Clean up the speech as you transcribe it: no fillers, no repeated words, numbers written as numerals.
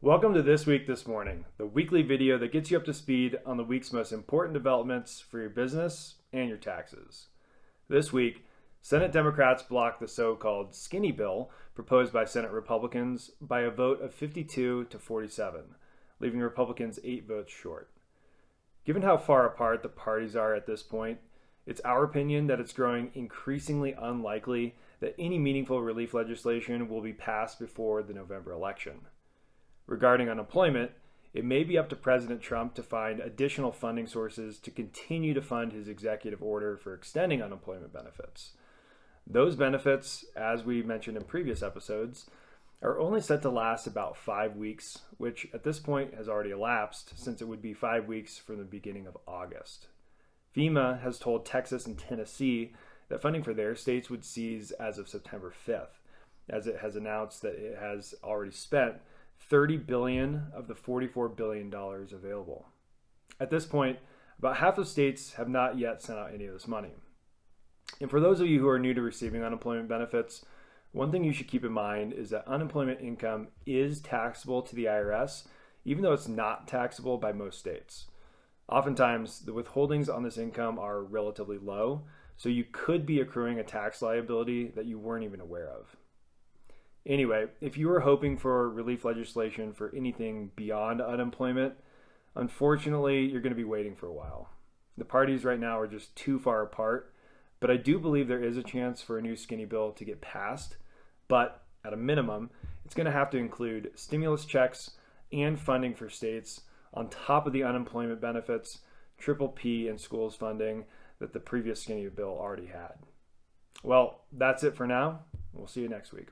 Welcome to This Week This Morning, the weekly video that gets you up to speed on the week's most important developments for your business and your taxes. This week, Senate Democrats blocked the so-called skinny bill proposed by Senate Republicans by a vote of 52 to 47, leaving Republicans 8 votes short. Given how far apart the parties are at this point, it's our opinion that it's growing increasingly unlikely that any meaningful relief legislation will be passed before the November election. Regarding unemployment, it may be up to President Trump to find additional funding sources to continue to fund his executive order for extending unemployment benefits. Those benefits, as we mentioned in previous episodes, are only set to last about 5 weeks, which at this point has already elapsed since it would be 5 weeks from the beginning of August. FEMA has told Texas and Tennessee that funding for their states would cease as of September 5th, as it has announced that it has already spent $30 billion of the $44 billion available. At this point, about half of states have not yet sent out any of this money. And for those of you who are new to receiving unemployment benefits, one thing you should keep in mind is that unemployment income is taxable to the IRS, even though it's not taxable by most states. Oftentimes, the withholdings on this income are relatively low, so you could be accruing a tax liability that you weren't even aware of. Anyway, if you were hoping for relief legislation for anything beyond unemployment, unfortunately, you're going to be waiting for a while. The parties right now are just too far apart, but I do believe there is a chance for a new skinny bill to get passed, but at a minimum, it's going to have to include stimulus checks and funding for states on top of the unemployment benefits, PPP, and schools funding that the previous skinny bill already had. Well, that's it for now. We'll see you next week.